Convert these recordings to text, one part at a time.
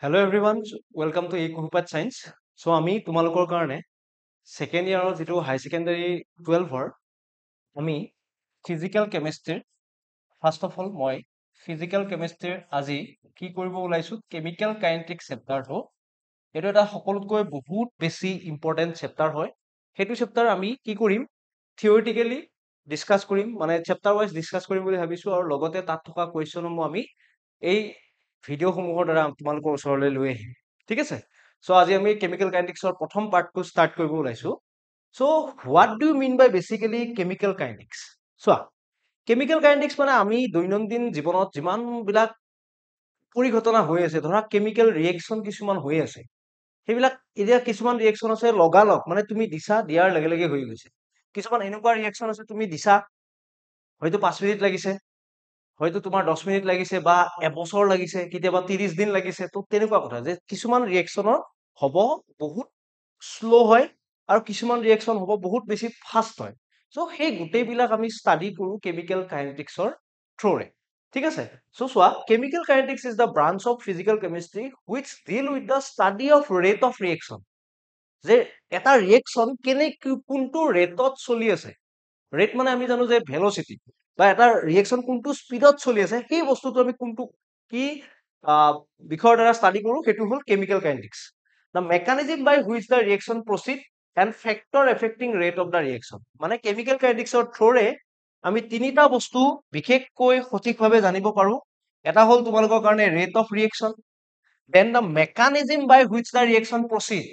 Hello everyone, welcome to Kuhupat Science. So আমি তোমালোকৰ কাৰণে সেকেন্ড ইয়াৰৰ যেটো হাই সেকেন্ডাৰী 12ৰ আমি physical chemistry first of all মই ফিজিক্যাল কেমিষ্ট্ৰিৰ আজি কি কৰিব ওলাইছো কেমিক্যাল কাইনেটিক চেপ্টাৰটো এটো এটা সকলোতকৈ বহুত বেছি ইম্পৰ্টেন্ট চেপ্টাৰ হয় হেতু চেপ্টাৰ আমি কি কৰিম থিওৰিটিক্যালি ডিসকাস কৰিম মানে চেপ্টাৰ ওয়াইজ ডিসকাস কৰিম বুলি ভাবিছো আৰু লগতে তাত থকা কোৱেশ্চনসমূহ আমি এই ভিডিও সমূহৰ দ্বাৰা তোমালোকৰ ওচৰলৈ লৈ আহিম ঠিক আছে সো আজি আমি কেমিক্যাল কাইনেটিক্সৰ প্ৰথম পাৰ্টটো ষ্টাৰ্ট কৰিব ওলাইছো so what do you mean by basically chemical kinetics so chemical kinetics মানে আমি দৈনন্দিন জীৱনত যিমান বিলাক পৰিঘটনা হৈ আছে ধৰা কেমিক্যাল ৰিএকশন কিছুমান হৈ আছে সেইবিলাক এতিয়া কিছুমান ৰিএকশন আছে লগালগ মানে তুমি দিছা দিয়াৰ লগে লগে হৈ গৈছে কিছুমান এনেকুৱা ৰিএকশন আছে তুমি দিছা হয়তো 5 মিনিট লাগিছে হয়তো তোমাৰ 10 মিনিট লাগিছে বা এবছৰ লাগিছে কেতিয়াবা 30 দিন লাগিছে তো তেনেকুৱা কথা যে কিছুমান ৰিএকশনৰ হ'ব বহুত স্লো হয় আৰু কিছুমান ৰিএকশন হ'ব বহুত বেছি ফাস্ট হয় সো সেই গুটেইবিলাক আমি ষ্টাডি কৰো কেমিক্যাল কাইনেটিক্সৰ থ্ৰুৰে ঠিক আছে সো সোৱা chemical kinetics is the branch of physical chemistry which deal with the study of rate of reaction যে এটা ৰিএকশন কেনে কোনটো ৰেটত চলি আছে ৰেট মানে আমি জানো যে ভেলোচিটি বা এটা ৰিএকশন কোনটো স্পিডত চলি আছে সেই বস্তুটো আমি কোনটো কি বিষয়ৰ দ্বাৰা ষ্টাডি কৰো সেইটো হল chemical kinetics the mechanism by which the reaction proceed and factor affecting rate of the reaction মানে কেমিক্যাল কাইনেটিক্সৰ থ্ৰুৰে আমি তিনিটা বস্তু বিশেষকৈ সঠিকভাৱে জানিব পাৰো এটা হল তোমালোকৰ কাৰণে rate of reaction then the mechanism by which the reaction proceed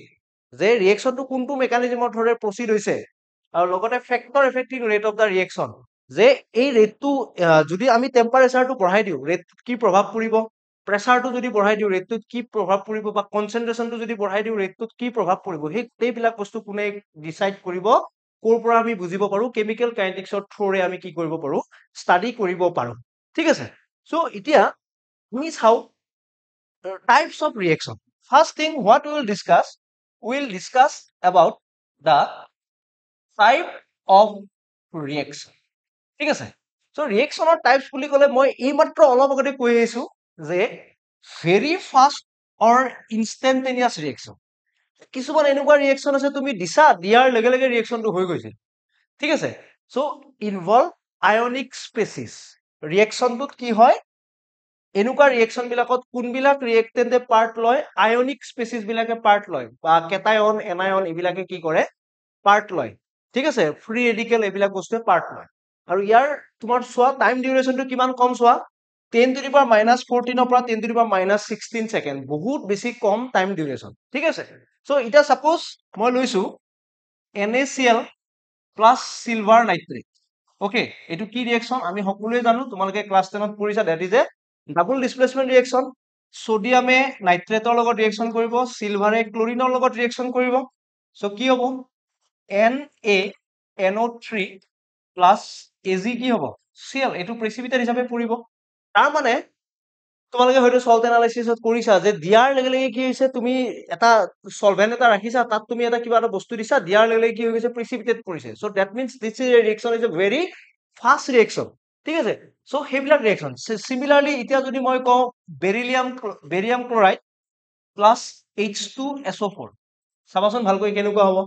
যে ৰিএকশনটো কোনটো মেকানিজমৰ থ্ৰুৰে প্ৰসিড হৈছে আৰু লগতে factor affecting rate of the reaction যে এই ৰেটটো যদি আমি টেম্পাৰেচাৰটো বঢ়াই দিও ৰেটত কি প্ৰভাৱ পৰিব প্ৰেসাৰটো যদি বঢ়াই দিও ৰেটটোত কি প্ৰভাৱ পৰিব বা কনসেন্ট্ৰেচনটো যদি বঢ়াই দিও ৰেটটোত কি প্ৰভাৱ পৰিব সেই তেবিলাক বস্তু কোনে ডিসাইড কৰিব কোৰ পৰা আমি বুজিব পাৰো কেমিক্যাল কাইনেটিক্সৰ থ্ৰুৰে আমি কি কৰিব পাৰো ষ্টাডি কৰিব পাৰো ঠিক আছে সো এতিয়া আমি চাও types of reaction first thing what we will discuss about the type of reaction ঠিক আছে সো ৰিএকশনৰ টাইপস বুলি ক'লে মই এইমাত্ৰ অলপ আগতে কৈ আহিছো যে ভেৰি ফাষ্ট অৰ ইনষ্টেন্টেনিয়াছ ৰিএকশন কিছুমান এনেকুৱা ৰিএকশন আছে তুমি দিছা দিয়াৰ লগে লগে ৰিএকশনটো হৈ গৈছে ঠিক আছে সো ইনভলভ আয়নিক স্পেচিছ ৰিএকশনটোত কি হয় এনেকুৱা ৰিএকশন বিলাকত কোনবিলাক ৰিএক্টেন্টে পাৰ্ট লয় আয়নিক স্পেচিছ বিলাকে পাৰ্ট লয় বা কেটায়ন এনায়ন এইবিলাকে কি কৰে পাৰ্ট লয় ঠিক আছে ফ্ৰী ৰেডিকেল এইবিলাক বস্তুৱে পাৰ্ট লয় আৰু ইয়াৰ তোমাৰ সোৱা টাইম ডিউৰেশনটো কিমান কম সোৱা 10 to the power minus 14 ৰ পৰা 10 to the power minus 16 second বহুত বেছি কম টাইম ডিউৰেশন ঠিক আছে সো এটা সাপোজ মই লৈছো NaCl plus silver nitrate okay এটো কি ৰিএকশন আমি সকলোৱে জানো তোমালোকে ক্লাস 10 ত পঢ়িছা that is a double displacement reaction সোডিয়ামে নাইট্ৰেটৰ লগত ৰিএকশন কৰিব সিলভাৰে ক্লোৰিনৰ লগত ৰিএকশন কৰিব সো কি হ'ব NaNO3 প্লাস Ag কি হ'ব Cl এটো প্ৰেসিপিটেট হিচাপে পৰিব তাৰ মানে তোমালোকে হয়তো সল্ট এনালাইসিসত কৰিছা যে দিয়াৰ লগে লগে কি হৈছে তুমি এটা সলভেন্ট এটা ৰাখিছা তাত তুমি এটা কিবা এটা বস্তু দিছা দিয়াৰ লগে লগে কি হৈ গৈছে প্ৰেসিপিটেট পৰিছে so that means this is a reaction is a very fast reaction ঠিক আছে সো হেবিলাক ৰিএকশন সিমিলাৰলি এতিয়া যদি মই কও বেৰিয়াম ক্লোৰাইড প্লাস H2SO4 চাবাচোন ভালকৈ কেনেকুৱা হ'ব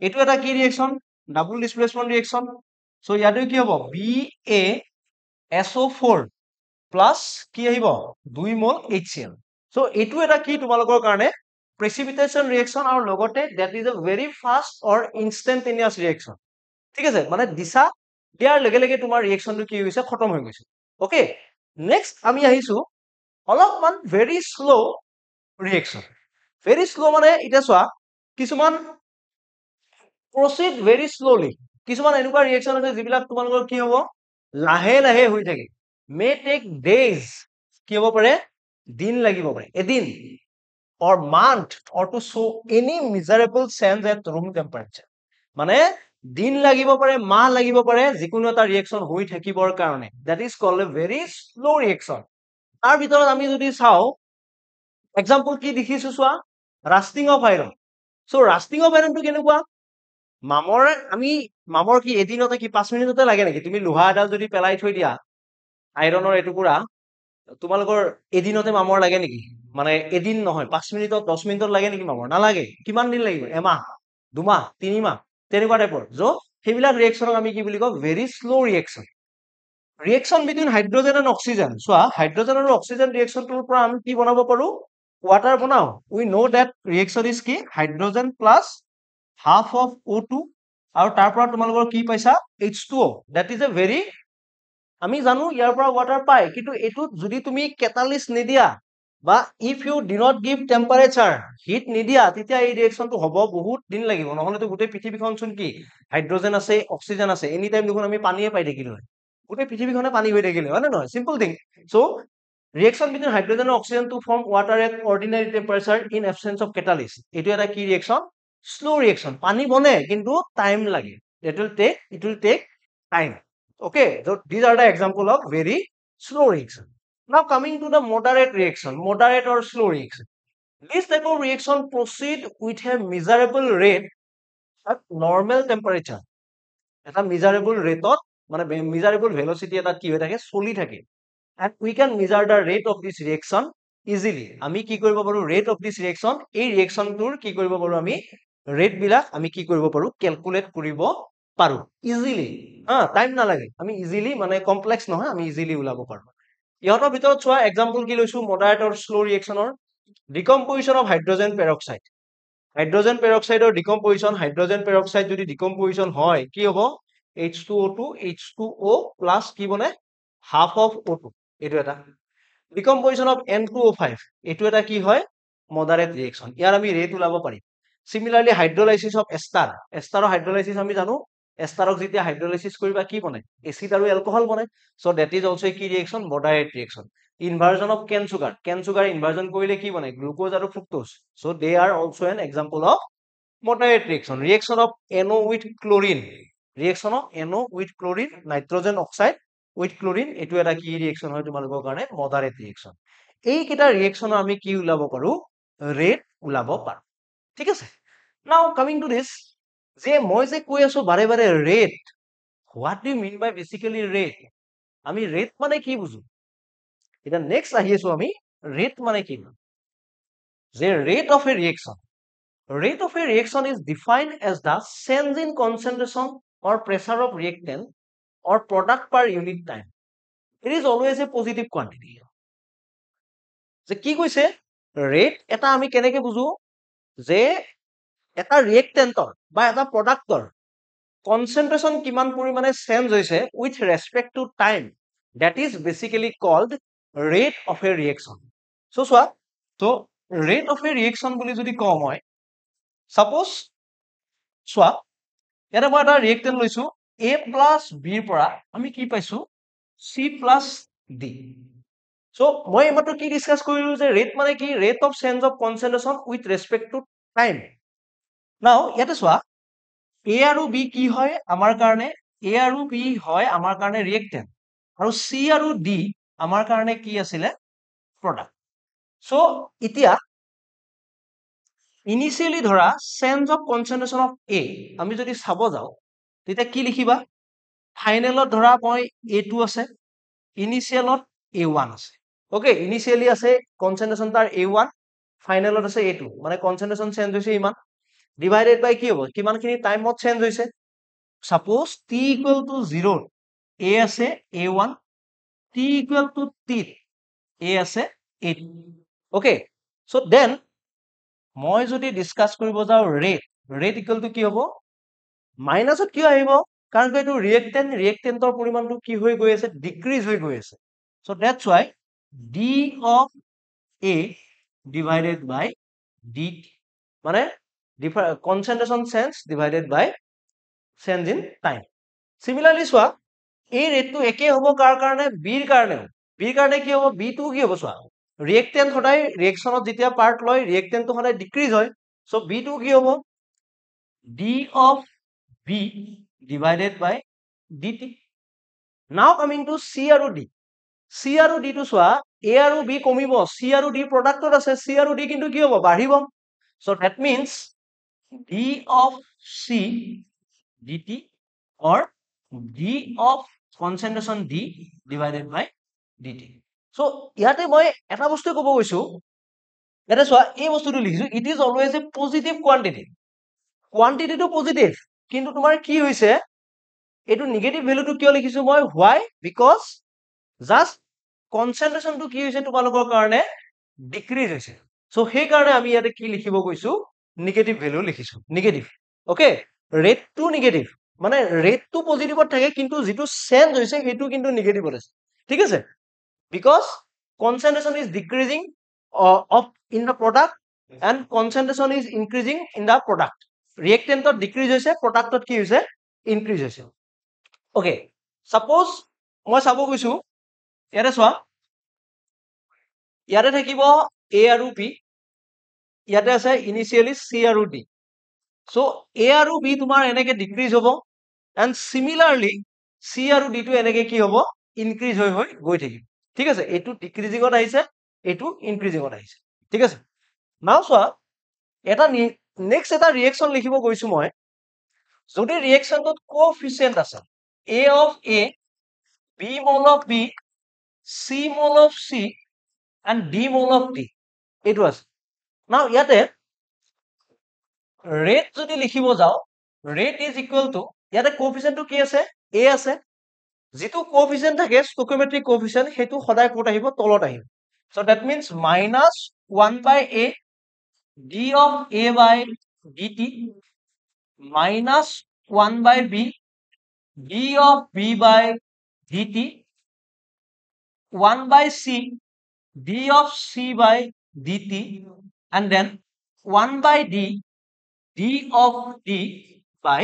এটো এটা কি ৰিএকশন ডাবল ডিসপ্লেসমেন্ট ৰিএকশন সো ইয়াতে কি হ'ব BaSO4 প্লাস কি আহিব 2 মোল HCl সো এটো এটা কি তোমালোকৰ কাৰণে প্ৰেসিপিটেশন ৰিএকশন আৰু লগতে that is a very fast or instantaneous reaction ঠিক আছে মানে দিছা দিয়াৰ লগে লগে তোমাৰ ৰিএকশনটো কি হৈছে খতম হৈ গৈছে ওকে নেক্সট আমি আহিছো অলপমান ভেৰি স্লো ৰিএকশন ভেৰি স্লো মানে এটা চোৱা কিছুমান proceed very slowly কিছুমান এনেকুৱা ৰিএকশন আছে যিবিলাক তোমালোকৰ কি হ'ব লাহে লাহে হৈ থাকে may take days কি হ'ব পাৰে দিন লাগিব পাৰে এদিন or month or to show any measurable change at room temperature মানে দিন লাগিব পাৰে মাহ লাগিব পাৰে যিকোনো এটা ৰিএকশন হৈ থাকিবৰ কাৰণে that is called a very slow reaction তাৰ ভিতৰত আমি যদি চাও এক্সাম্পল কি দেখিছো চোৱা ৰাষ্টিং অফ আইৰন সো ৰাষ্টিং অফ আইৰনটো কেনেকুৱা মামৰ কি এদিনতে কি 5 মিনিটতে লাগে নেকি তুমি লোহা এডাল যদি পেলাই থৈ দিয়া আইৰনৰ এটুকুৰা তোমালোকৰ এদিনতে মামৰ লাগে নেকি মানে এদিন নহয় 5 মিনিটত 10 মিনিটত লাগে নেকি মামৰ নালাগে কিমান দিন লাগিব এমাহ 2 মাহ 3 মাহ তেনেকুৱা টাইপৰ সেইবিলাক ৰিয়েকশ্যনক আমি কি বুলি কওঁ very slow' reaction reaction between hydrogen and oxygen চোৱা হাইড্ৰজেন আৰু অক্সিজেন ৰিয়েকশ্যনটোৰ পৰা আমি কি বনাব পাৰো ৱাটাৰ বনাও we know that reaction is কি hydrogen plus half of O2 আৰু তাৰ পৰা তোমালোকৰ কি পাইছা H2O that is a very আমি জানো ইয়াৰ পৰা ৱাটাৰ পায় কিন্তু এইটোত যদি তুমি কেটালিষ্ট নিদিয়া বা if you do not give temperature heat নিদিয়া তেতিয়া এই ৰিয়েকশ্যনটো হ'ব বহুত দিন লাগিব নহ'লেতো গোটেই পৃথিৱীখন চোন কি হাইড্ৰজেন আছে অক্সিজেন আছে এনি টাইম দেখোন আমি পানীয়ে পাই থাকিলো হয় গোটেই পৃথিৱীখনে পানী হৈ থাকিলে হয় নে নহয় simple thing so' reaction between hydrogen আৰু oxygen to form water at ordinary temperature in absence of catalyst এইটো এটা কি ৰিয়েকশ্যন শ্ল' ৰিয়েকশ্যন পানী বনে কিন্তু টাইম লাগে it will take time okay so these are the example of very slow reaction now coming to the moderate or slow reaction this type of reaction proceed with a measurable rate at normal temperature এটা measurable rate মানে measurable velocity এটা কি হৈ থাকে চলি থাকে and we can measure the rate of this reaction easily আমি কি কৰিব পাৰো rate of this reaction এই reaction টোৰ কি কৰিব পাৰো আমি rate বিলাক আমি কি কৰিব পাৰো calculate কৰিব পাৰো easily টাইম নালাগে আমি easily মানে complex নহয় আমি easily ওলাব পাৰো ইহঁতৰ ভিতৰত চোৱা example কি লৈছো moderate or slow reaction ৰ decomposition of hydrogen peroxide হাইড্ৰজেন পেৰক্সাইডৰ ডিকম্পজিশন হাইড্ৰজেন পেৰক্সাইড যদি ডিকম্পজিশন হয় কি হ'ব H2O2 H2O প্লাছ কি বনে হাফ অফ O2 এইটো এটা ডিকম্পজিশন অফ N2O5 এইটো এটা কি হয় মডাৰেট ৰিয়েকশন ইয়াৰ আমি ৰেট ওলাব পাৰিম সিমিলাৰলি হাইড্ৰলাইসিস অফ এষ্টাৰৰ হাইড্ৰলাইসিস আমি জানো এষ্টাৰক যেতিয়া হাইড্ৰলাইসিস কৰিবা কি বনে এসিড আৰু এলকহল বনে সো দ্যাট ইজ অলসো কি ৰিয়েকশন moderate ৰিয়েকশন inversion of cane sugar inversion কৰিলে কি বনে গ্লুকোজ আৰু fructose so they are also an example of moderate reaction of NO with chlorine nitrogen oxide with chlorine এটো এটা কি ৰিয়েকশন হয় তোমালোকৰ কাৰণে moderate reaction এই কিটা ৰিয়েকশন আমি কি উলাব পাৰো ৰেট উলাব পাৰো ঠিক আছে now coming to this যে মই যে কৈ আছো বাৰে বাৰে rate what do you mean by basically rate আমি ৰেট মানে কি বুঝো এটা নেক্সট আহি আছো আমি ৰেট মানে কি যে rate of a reaction is defined as the change in concentration or pressure of reactant or product per unit time it is always a positive quantity যে কি কৈছে ৰেট এটা আমি কেনেকে বুঝো যে এটা ৰিয়েক্টেন্টৰ বা এটা প্ৰডাক্টৰ কনসেন্ট্ৰেশন কিমান পৰিমাণে চেঞ্জ হৈছে with respect to time that is basically called rate of a reaction so চোৱা so rate of a reaction বুলি যদি কওঁ মই suppose চোৱা এটা মই এটা ৰিয়েক্টেন্ট লৈছো a plus b ৰ পৰা আমি কি পাইছো c plus d so মই এইমাত্ৰ কি ডিসকাস কৰিলো যে ৰেট মানে কি rate of change of concentration with respect to time now ইয়াতে চোৱা A আৰু B কি হয় আমাৰ কাৰণে A আৰু B হয় আমাৰ কাৰণে ৰিয়েক্টেন্ট আৰু C আৰু D আমাৰ কাৰণে কি আছিলে প্ৰডাক্ট সো এতিয়া ইনিশিয়ালি ধৰা চেঞ্জ অফ কনসেন্ট্ৰেশন অফ A আমি যদি চাব যাও তেতিয়া কি লিখিবা ফাইনেলত ধৰা মই A2 আছে ইনিশিয়ালত A1 আছে ওকে ইনিশিয়ালি আছে কনসেন্ট্ৰেশন তাৰ A1 ফাইনেলত আছে A2 মানে কনসেন্ট্ৰেশন চেঞ্জ হৈছে ইমান divided by কি হ'ব কিমানখিনি টাইমত চেঞ্জ হৈছে suppose t equal to 0 a আছে a1 t equal to t a আছে a2 okay so then মই যদি ডিসকাস কৰিব যাও ৰেট equal to কি হ'ব মাইনাসত কিয় আহিব কাৰণ এইটো ৰিয়েক্টেন্টৰ পৰিমাণটো কি হৈ গৈ আছে ডিক্ৰিজ হৈ গৈ আছে so that's why d of a divided by dt মানে concentration change divided by change in time similarly চোৱা এই ৰেটটো একে হ'ব কাৰ কাৰণে b ৰ কাৰণে কি হ'ব b টো কি হ'ব চোৱা ৰিয়েক্টেন্ট সদায় ৰিয়েকচনত যেতিয়া পাৰ্ট লয় ৰিয়েক্টেন্টটো সদায় ডিক্ৰিজ হয় সো b টো কি হ'ব d of b divided by dt now coming to c আৰু d টো চোৱা a আৰু b কমিব c আৰু d প্ৰডাক্টত আছে c আৰু d কিন্তু কি হ'ব বাঢ়িব so that means d of c dt or d of concentration d divided by dt so ইয়াতে মই এটা বস্তু ক'ব গৈছো ইয়াতে চোৱা এই বস্তুটো লিখিছো it is always a positive quantity কোৱান্টিটিটো পজিটিভ কিন্তু তোমাৰ কি হৈছে এইটো নিগেটিভ ভ্যালুটো কিয় লিখিছো মই why because জাস্ট কনচেন্ট্ৰেশনটো কি হৈছে তোমালোকৰ কাৰণে ডিক্ৰিজ হৈছে সো সেই কাৰণে আমি ইয়াতে কি লিখিব গৈছো নিগেটিভ ভ্যালু লিখিছো নিগেটিভ ওকে ৰেটটো নিগেটিভ মানে ৰেটটো পজিটিভত থাকে কিন্তু যেটো চেঞ্জ হৈছে সেইটো কিন্তু নিগেটিভত আছে ঠিক আছে because concentration is decreasing of in the product and concentration is increasing in the product reactant decrease hoise product ki hoise increase hoise okay suppose moi sabo goisu yare swa yare thakibo a aru b yate ase initially c aru d so a aru b tumar eneke decrease hobo and similarly c aru d to eneke ki hobo increase hoi hoi goi thakib ঠিক আছে এটু decreasing ত আহিছে এটু increasing ত আহিছে ঠিক আছে নাও so এটা নেক্সট এটা ৰিএকচন লিখিব গৈছো মই যদি ৰিএকচনটোত কোএফিচিয়েন্ট আছে a of a b mole of b c mole of c and d mole of d এটু আছে নাও ইয়াতে রেট যদি লিখিব যাও রেট ইজ ইকুয়াল টু ইয়াতে কোএফিচিয়েন্টটো কি আছে a আছে যেটো কোএফিচিয়েন্ট থাকে স্টোকিওমেট্রিক কোএফিচিয়েন্ট হেতু সদায় কোট আহিব তলত আহিব so that means minus 1 by a d of a by dt minus 1 by b d of b by dt 1 by c d of c by dt and then 1 by d d of d by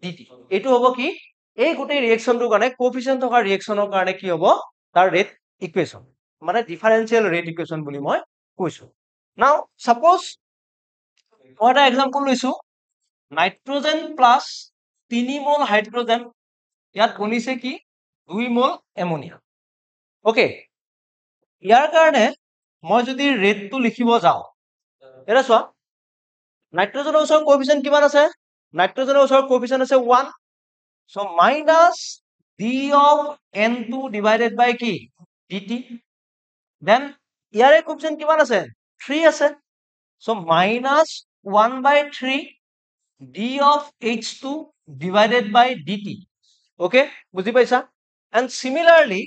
dt etu hobo ki এই গোটেই ৰিএকচনটোৰ কাৰণে কোএফিচিয়েন্ট থকা ৰিএকচনৰ কাৰণে কি হ'ব তাৰ rate ইকুৱেচন মানে differential rate ইকুৱেচন বুলি মই কৈছো নাও সাপোজ মই এটা এক্সাম্পল লৈছো নাইট্ৰজেন প্লাস 3 মোল হাইড্ৰজেন ইয়াত বনিছে কি 2 মোল এমোনিয়া ওকে ইয়াৰ কাৰণে মই যদি ৰেটটো লিখিব যাও এটা চোৱা নাইট্ৰজেনৰ ওচৰত কোএফিচিয়েন্ট কিমান আছে নাইট্ৰজেনৰ ওচৰত কোএফিচিয়েন্ট আছে 1 so minus d of n2 divided by কি dt then ইয়াৰে কোএফিচিয়েন্ট কিমান আছে 3 আছে so minus 1 by 3 d of h2 divided by dt okay বুজি পাইছা and similarly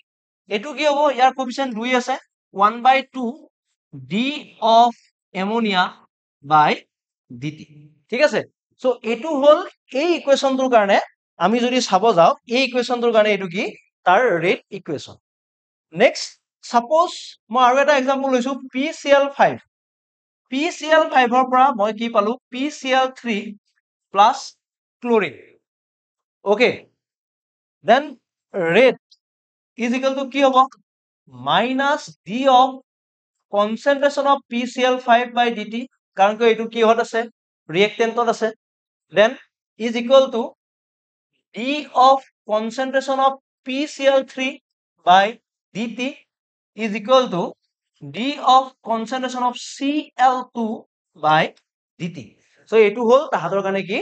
এটু কি হ'ব ইয়াৰ কোএফিচিয়েন্ট 2 আছে 1 by 2 d of ammonia by dt ঠিক আছে so এটু হল এই ইকুৱেচনটোৰ কাৰণে আমি যদি চাব যাও এই ইকুৱেচনটোৰ কাৰণে এটু কি তাৰ ৰেট ইকুৱেচন নেক্সট সাপোজ মই আৰু এটা এক্সাম্পল লৈছো PCl5 PCl5 ৰ পৰা মই কি পালো PCl3 plus chlorine okay then rate is equal to কি হ'ব minus d of concentration of PCl5 by dt কাৰণ কি এটু কি হত আছে ৰিএক্টেন্টত আছে then is equal to d of concentration of PCl3 by dt is equal to d of concentration of Cl2 by dt so এটু হল তাহাতৰ কাৰণে কি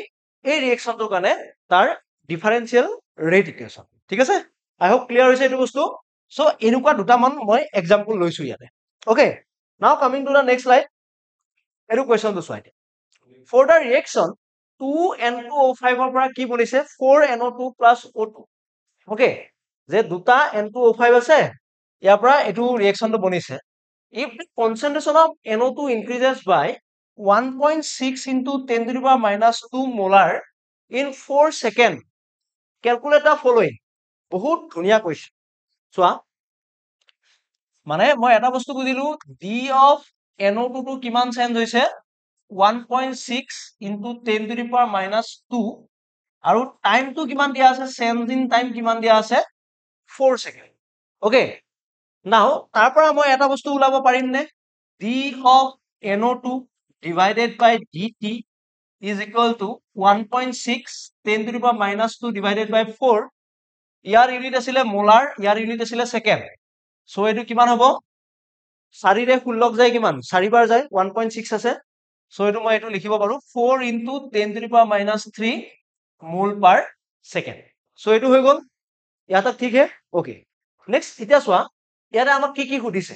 এই ৰিএকচনটোৰ কাৰণে তাৰ ডিফাৰেন্সিয়েল ৰেট ইকুৱেচন ঠিক আছে আই হোপ ক্লিয়াৰ হৈছে এটু বস্তু so এনেকুৱা দুটা মান মই এক্সাম্পল লৈছো ইয়াতে okay now coming to the next slide এটু কোৱেচনটো চোৱা for the reaction 2n2O5 ৰ পৰা কি বনিছে 4NO2 plus O2 okay যে দুটা N2O5 আছে ইয়াৰ পৰা এটু ৰিএকচনটো বনিছে if the concentration of NO2 increases by 1.6 into 10 to the power minus 2 molar in 4 seconds calculate the following বহুত ধুনিয়া কৈছে চোৱা মানে মই এটা বস্তু বুজিলো d of NO2 টো কিমান চেঞ্জ হৈছে 1.6 into 10 to the power minus 2 আৰু টাইম টো কিমান দিয়া আছে চেঞ্জিং টাইম কিমান দিয়া আছে 4 সেকেন্ড ওকে নাও তাৰ পৰা মই এটা বস্তু উলাব পাৰিম নে d of NO2 divided by dt is equal to 1.6 10 to the power minus 2 divided by 4 year unit আছিল মোলাৰ ইয়াৰ ইউনিট আছিল সেকেন্ড সো এটো কিমান হ'ব 4 ৰে 16 যায় কিমান 4 বাৰ যায় 1.6 আছে সো এটো মই এটো লিখিব পাৰো 4 into 10 to the power minus 3 মোল per second সো এটো হৈ গল ইয়াত ঠিক হে ওকে নেক্সট ইটা চোৱা ইয়াৰে আমাক কি কি সুধিছে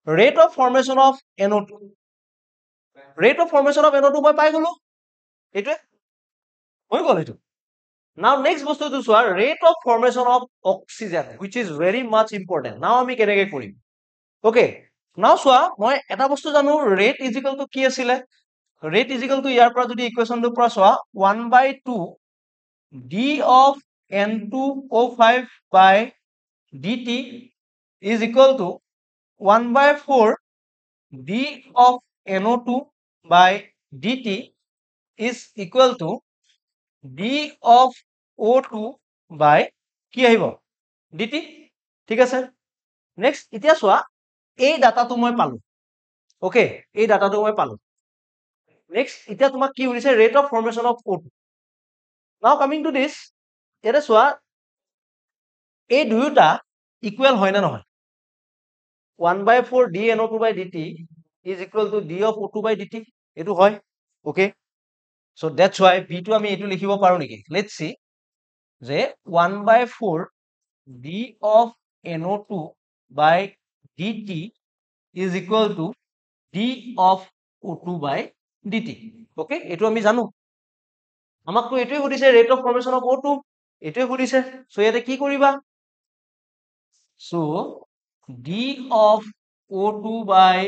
rate of formation of NO2 rate of formation of NO2 মই পাই গলো এইটোৱে হৈ গল এইটো now next বস্তুটো চোৱা rate of formation of oxygen which is very much important now আমি কেনেকৈ কৰিম okay now চোৱা মই এটা বস্তু জানো rate is equal to কি আছিলে rate is equal to ইয়াৰ পৰা যদি ইকুৱেশ্যনটোৰ পৰা চোৱা 1/2 d of N2O5 by dt is equal to 1/4 d of NO2 by dt is equal to d of O2 by কি আহিব dt ঠিক আছে নেক্সট এতিয়া চোৱা এই ডাটাটো মই পালো ওকে এই ডাটাটো মই পালো নেক্সট এতিয়া তোমাক কি হৈছে rate of formation of O2 নাও কামিং টু দিস ইয়াতে চোৱা এই দুয়োটা ইকুৱেল হয় না নহয় 1/4 d NO2 by dt is equal to d of O2 by dt এটো হয় okay so that's why b টো আমি এটো লিখিব পাৰো নেকি let's see যে 1/4 d of NO2 by dt is equal to d of O2 by dt okay এটো আমি জানো আমাকতো এটোই সুধিছে rate of formation of O2 এটোই সুধিছে সো ইয়াতে কি কৰিবা so d of O2 by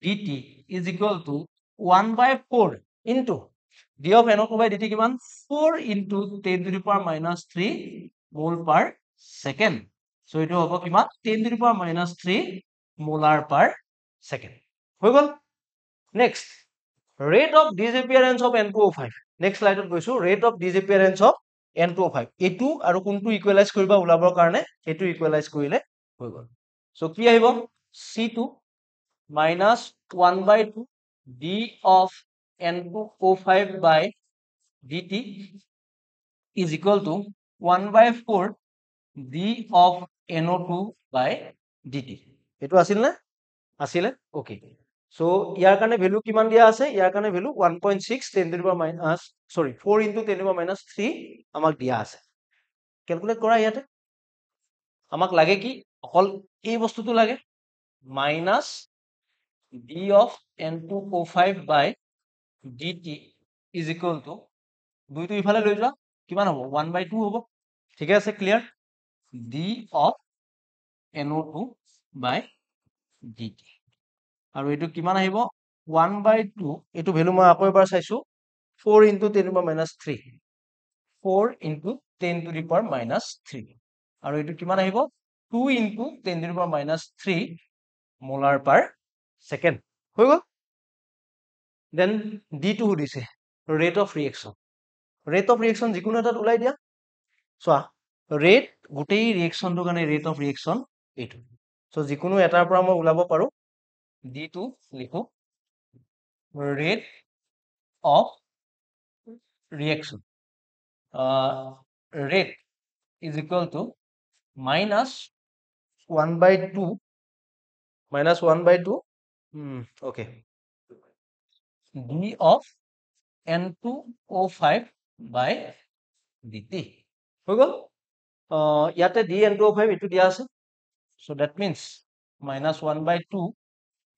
dt is equal to 1/4 into d of NO2 by dt কিমান 4 into 10 to the power minus 3 mole per second so এটো হ'ব কিমান 10 to the power minus 3 molar per second হৈ গল next rate of disappearance of N2O5 next slide গৈছো rate of disappearance of N2O5 এটো আৰু কোনটো ইকুৱেলাইজ কৰিবা উলাবৰ কাৰণে এটো ইকুৱেলাইজ কৰিলে হৈ গল সো কি আহিব C2 minus 1/2 d of N2O5 by dt is equal to 1/4 d of NO2 by dt এটো আছিল না আছিলে ওকে সো ইয়াৰ কাৰণে ভ্যালু কিমান দিয়া আছে ইয়াৰ কাৰণে value 1.6 10 to the power minus sorry 4 into 10 to the power minus 3 আমাক দিয়া আছে ক্যালকুলেট কৰা ইয়াতে আমাক লাগে কি অকল এই বস্তুটো লাগে minus d of N2O5 by dt is equal to দুইটো ইফালে লৈ যোৱা কিমান হ'ব 1/2 হ'ব ঠিক আছে clear d of NO2 by dt আৰু এটো কিমান আহিব 1/2 এটো ভ্যালু মই আকৌ এবাৰ চাইছো 4 into 10 to the power minus 3 4 into 10 to the power minus 3 আৰু এটো কিমান আহিব 2 into 10 to the power minus 3 molar per second হৈ গল then d টো সুধিছে rate of reaction যিকোনো এটাত উলাই দিয়া চোৱা ৰেট গোটেই ৰিয়েকচনটো কাৰণে ৰেট অফ ৰিয়েকচন এইটো সো যিকোনো এটাৰ পৰা মই উলাব পাৰো d টো লিখো rate of reaction rate is equal to minus 1/2 okay d of N2O5 by dt হৈ গল ইয়াতে d N2O5 এটো দিয়া আছে so that means minus 1/2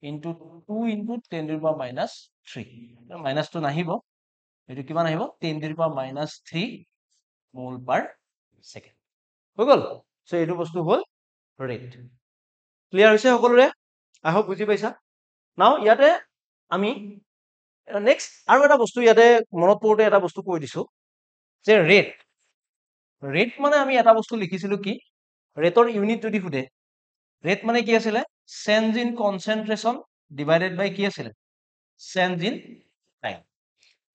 into 2 into 10 to the power minus 3 minus to নাহিব এটো কিমান আহিব 10 to the power minus 3 mole per second হৈ গল সো এটো বস্তু হল ৰেট ক্লিয়াৰ হৈছে সকলোৰে আই হোপ বুজি পাইছা নাও ইয়াতে আমি নেক্সট আৰু এটা বস্তু ইয়াতে মনত পৰোতে এটা বস্তু কৈ দিছো যে ৰেট মানে আমি এটা বস্তু লিখিছিলো কি ৰেটৰ ইউনিট যদি খুদে ৰেট মানে কি আছিলে চেঞ্জ ইন কনচেন্ট্ৰেচন ডিভাইডেড বাই কি আছিলে চেঞ্জ ইন টাইম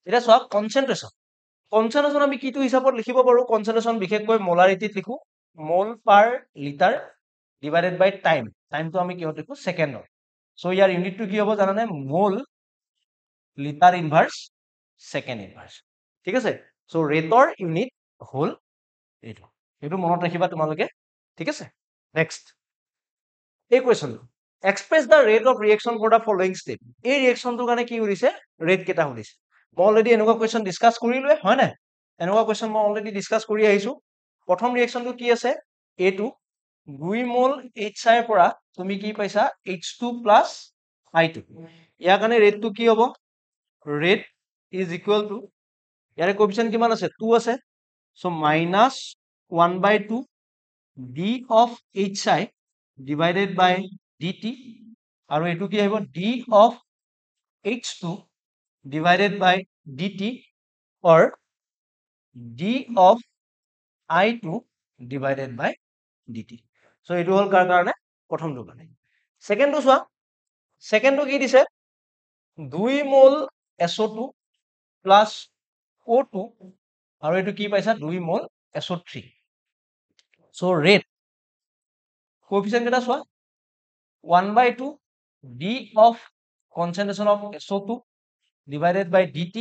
এটা চোৱা কনচেন্ট্ৰেচন আমি কিটো হিচাপত লিখিব পাৰো কনচেন্ট্ৰেচন বিশেষকৈ মোলাৰিটিত লিখো মোল পাৰ লিটাৰ ডিভাইডেড বাই টাইমটো আমি কিহত লিখো সেকেন্ডত সো ইয়াৰ ইউনিটটো কি হ'ব জানানে মোল লিটাৰ ইনভাৰ্স সেকেন্ড ইনভাৰ্স ঠিক আছে সো ৰেটৰ ইউনিট হল এইটো মনত ৰাখিবা তোমালোকে ঠিক আছে নেক্সট এই কোৱেশ্চনটো express the rate of reaction for the following step এই ৰিয়েকচনটোৰ কাৰণে কি কৰিছে ৰেট কেটা সুধিছে মই অলৰেডি এনেকুৱা কোৱেশ্চন ডিসকাস কৰিলোৱে হয় না এনেকুৱা কোৱেশ্চন মই অলৰেডি ডিসকাস কৰি আহিছো প্ৰথম ৰিয়েকচনটো কি আছে a2 2 মোল HI পৰা তুমি কি পাইছা H2 প্লাছ I2 ইয়াৰ কাৰণে ৰেটটো কি হ'ব ৰেট ইজ ইকুৱেল টু ইয়াৰে কোএফিচিয়েন্ট কিমান আছে 2 আছে so minus 1/2 d of hi divided by dt আৰু এটো কি আহিব d of h2 divided by dt or d of I2 divided by dt so এটো হল কাৰ কাৰণে প্ৰথমটো কাৰণে সেকেন্ডটো চোৱা সেকেন্ডটো কি দিছে 2 মোল SO2 plus O2 আৰু এটো কি পাইছা 2 মোল SO3 so rate coefficient কেটা চোৱা 1/2 d of concentration of SO2 divided by dt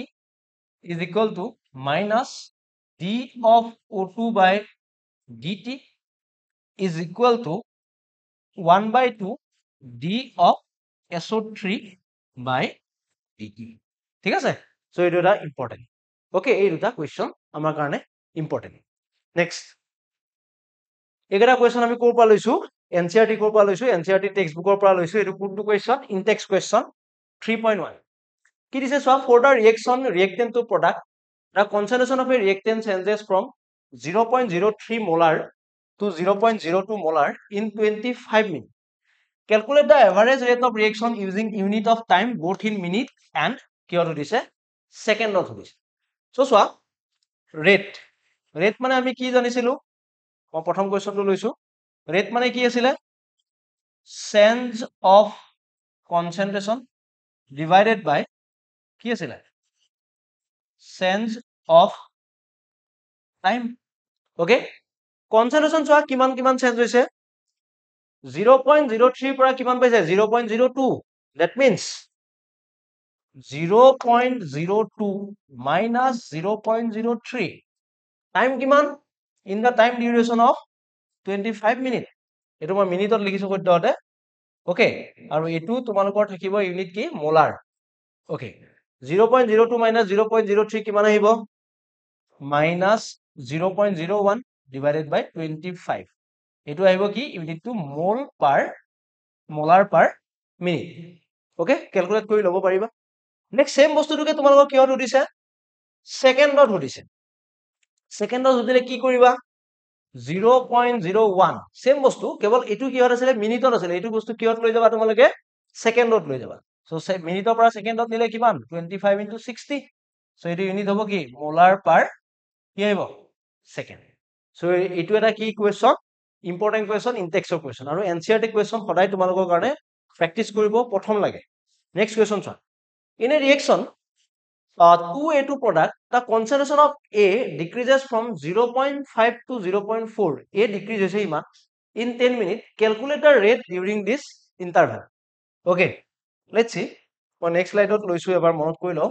is equal to minus d of O2 by dt is equal to 1/2 d of SO3 by dt ঠিক আছে so এটো এটা ইম্পৰ্টেন্ট ওকে এই দুটা question আমাৰ কাৰণে ইম্পৰ্টেন্ট নেক্সট একেটা question আমি ক'ৰ পৰা লৈছো এনচিআৰটি ক'ৰ পৰা লৈছো এনচিআৰটি টেক্সট বুকৰ পৰা লৈছো এটো কোনটো কোৱেশ্চন ইনটেক্স কোৱেশ্চন 3.1 কি দিছে চোৱা for the reaction reactant to product the concentration of a reactant changes from 0.03 molar to 0.02 molar in 25 minutes calculate the average rate of reaction using unit of time both in minute and কিয়টো দিছে সেকেন্ডত দিছে so চোৱা rate rate মানে আমি কি জানিছিলো মই প্ৰথম কোৱেশ্চনটো লৈছো ৰেট মানে কি আছিল চেঞ্জ অফ কনসেন্ট্ৰেশন divided by কি আছিল চেঞ্জ অফ টাইম ওকে কনসেন্ট্ৰেশন চোৱা কিমান কিমান চেঞ্জ হৈছে 0.03 পৰা কিমান পাইছে 0.02 that means 0.02 minus 0.03 time কিমান in the time duration of 25 minutes এটো মই মিনিটত লিখিছো সত্যতে ওকে আৰু এটো তোমালোকৰ থাকিব ইউনিট কি মোলাৰ ওকে 0.02 minus 0.03 কিমান আহিব minus 0.01 divided by 25 এটো আহিব কি unit to mole per molar per minute okay calculate কৰি লব পাৰিবা নেক্সট সেম বস্তুটোকে তোমালোকৰ কিহত উঠিছে সেকেন্ডত উঠিছে সেকেন্ডত উঠিলে কি কৰিবা 0.01 সেম বস্তু কেৱল এটো কিহত আছিল মিনিটত আছিল এটো বস্তু কিহত লৈ যাবা তোমালোকে সেকেন্ডত লৈ যাবা সো মিনিটৰ পৰা সেকেন্ডত নিলে কিমান 25 into 60 সো এটো ইউনিট হ'ব কি মোলাৰ পাৰ কি আহিব সেকেন্ড সো এটো এটা কি কোৱেশ্চন ইম্পৰ্টেন্ট কোৱেশ্চন ইনটেক্সৰ কোৱেশ্চন আৰু এনচিআৰটি কোৱেশ্চন সদায় তোমালোকৰ কাৰণে প্ৰেক্টিস কৰিব প্ৰথম লাগে নেক্সট কোৱেশ্চন চোৱা in a reaction 2A2 product the concentration of A decreases from 0.5 to 0.4 A decrease হৈছে ইমান in 10 minutes calculate the rate during this interval okay let's see মই নেক্সট স্লাইডত লৈছো এবাৰ মনত কৰি লও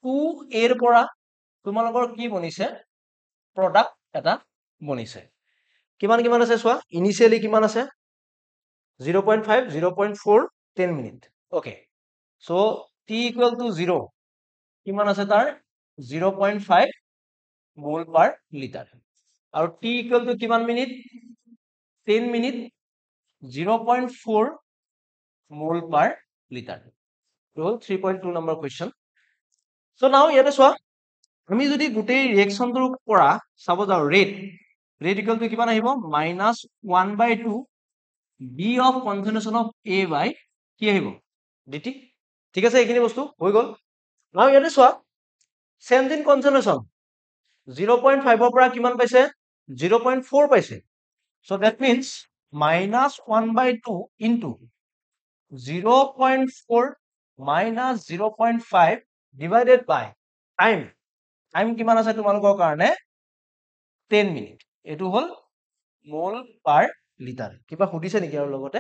2A এৰ পৰা তোমালোকৰ কি বনিছে প্ৰডাক্ট এটা বনিছে কিমান কিমান আছে চোৱা ইনিশিয়ালি কিমান আছে 0.5 0.4 10 minute okay so t equal to 0 কিমান আছে তাৰ 0.5 মোল পাৰ লিটাৰ আৰু t equal to কিমান মিনিট 10 মিনিট 0.4 মোল পাৰ লিটাৰ হল 3.2 নম্বৰ কোৱেশ্চন সো নাও ইয়াতে চোৱা আমি যদি গোটেই ৰিঅ্যাকচনটোৰ পৰা চাব যাও ৰেট ইকুৱেল টু কিমান আহিব -1/2 b of concentration of A by কি আহিব dt ঠিক আছে এইখিনি বস্তু হৈ গল নাও ইয়াতে চোৱা চেঞ্জ ইন কনসেন্ট্ৰেশন 0.5 ৰ পৰা কিমান পাইছে 0.4 পাইছে so that means -1/2 into 0.4 minus 0.5 divided by time কিমান আছে তোমালোকৰ কাৰণে 10 মিনিট এটো হল মোল পাৰ লিটাৰ কিবা সুধিছে নেকি আৰু লগতে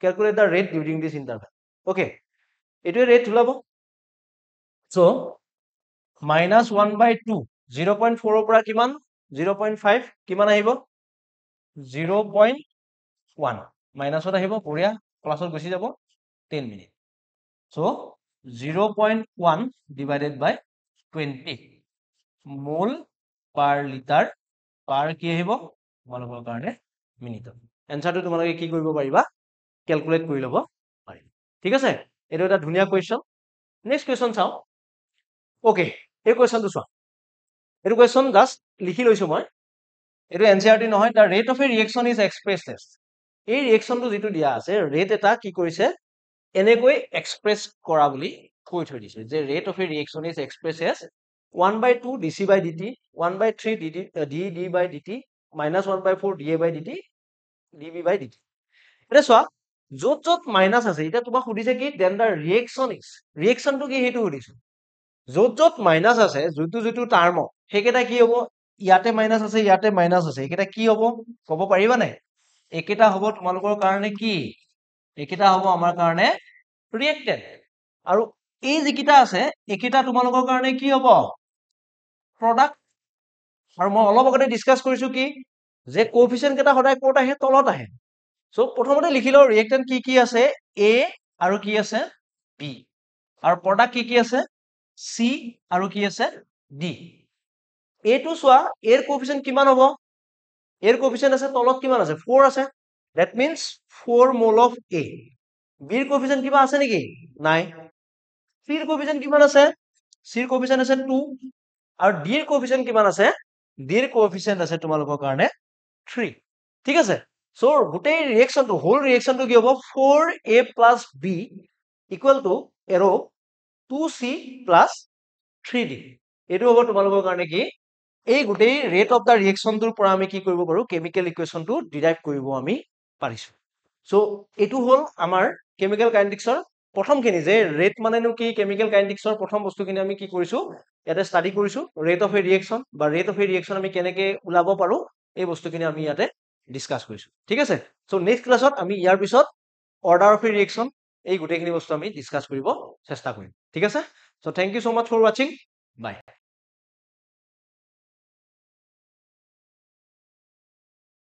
calculate the rate during this interval okay এটো ৰেট ওলাব সো -1/2 0.4 ৰ পৰা কিমান 0.5 কিমান আহিব 0.1 মাইনাসত আহিব বঢ়িয়া প্লাসত গুছি যাব 10 মিনিট সো 0.1 divided by 20 মোল পাৰ লিটাৰ পাৰ কি আহিব তোমালোকৰ কাৰণে মিনিটত এনসাৰটো তোমালোকে কি কৰিব পাৰিবা কেলকুলেট কৰি ল'ব পাৰিম ঠিক আছে এইটো এটা ধুনীয়া কুৱেশ্যন নেক্সট কুৱেশ্যন চাওঁ অ'কে এই কুৱেশ্যনটো চোৱা এইটো কুৱেশ্যন জাষ্ট লিখি লৈছো মই এইটো এনচিআৰটি নহয় the rate of a reaction is expressed as এই ৰিয়েকশ্যনটো যিটো দিয়া আছে ৰেট এটা কি কৰিছে এনেকৈ এক্সপ্ৰেছ কৰা বুলি কৈ থৈ দিছে যে rate of a reaction is express as 1/2 dc by dt 1/3 d by dt minus 1/4 da by dt db by dt এতিয়া চোৱা য'ত য'ত মাইনাছ আছে এতিয়া তোমাক সুধিছে কি দেন দ্য ৰিয়েকশ্যন ইজ ৰিয়েকশ্যনটো কি সেইটো সুধিছো য'ত য'ত মাইনাছ আছে যিটো যিটো টাৰ্মত সেইকেইটা কি হ'ব ইয়াতে মাইনাছ আছে ইয়াতে মাইনাছ আছে এইকেইটা কি হ'ব ক'ব পাৰিবা নাই এইকেইটা হ'ব তোমালোকৰ কাৰণে কি এইকেইটা হ'ব আমাৰ কাৰণে ৰিয়েক্টেণ্ট আৰু এই যিকেইটা আছে এইকেইটা তোমালোকৰ কাৰণে কি হ'ব প্ৰডাক্ট আৰু মই অলপ আগতে ডিসকাস কৰিছো কি যে কোএফিচিয়েন্ট কেইটা সদায় ক'ত আহে তলত আহে সো প্ৰথমতে লিখি লও ৰিয়েক্টেন্ট কি আছে a আৰু কি আছে b আৰু প্ৰডাক্ট কি আছে c আৰু কি আছে d a টো চোৱা a এর কোএফিচিয়েন্ট কিমান হ'ব a এর কোএফিচিয়েন্ট আছে তলত কিমান আছে 4 আছে that means 4 mole of a b এর কোএফিচিয়েন্ট কিবা আছে নেকি নাই c এর কোএফিচিয়েন্ট কিমান আছে c এর কোএফিচিয়েন্ট আছে 2 আৰু d এৰ কোএফিচিয়েন্ট কিমান আছে d এৰ কোএফিচিয়েন্ট আছে তোমালোকৰ কাৰণে 3 ঠিক আছে সো গোটেই ৰিয়েকচনটো হোল ৰিয়েকচনটো কি হ'ব 4a plus b equal to arrow 2c plus 3d এটো হ'ব তোমালোকৰ কাৰণে কি এই গোটেই ৰেট অফ দা ৰিয়েকচনটোৰ পৰা আমি কি কৰিব পাৰো কেমিক্যাল ইকুৱেচনটো ডিৰাইভ কৰিব আমি পাৰিছো সো এটো হ'ল আমাৰ কেমিক্যাল কাইনেটিক্সৰ প্ৰথমখিনি যে ৰেট মানেনো কি কেমিক্যাল কাইনেটিক্সৰ প্ৰথম বস্তুখিনি আমি কি কৰিছো ইয়াতে ষ্টাডি কৰিছো ৰেট অফ এ ৰিয়েকচন বা ৰেট অফ এ ৰিয়েকচন আমি কেনেকে উলাব পাৰো এই বস্তুখিনি আমি ইয়াতে ডিসকাস কৰিছো ঠিক আছে সো নেক্সট ক্লাছত আমি ইয়াৰ পিছত অৰ্ডাৰ অফ এ ৰিয়েকচন এই গোটেইখিনি বস্তু আমি ডিসকাস কৰিব চেষ্টা কৰিম ঠিক আছে so thank you so much for watching by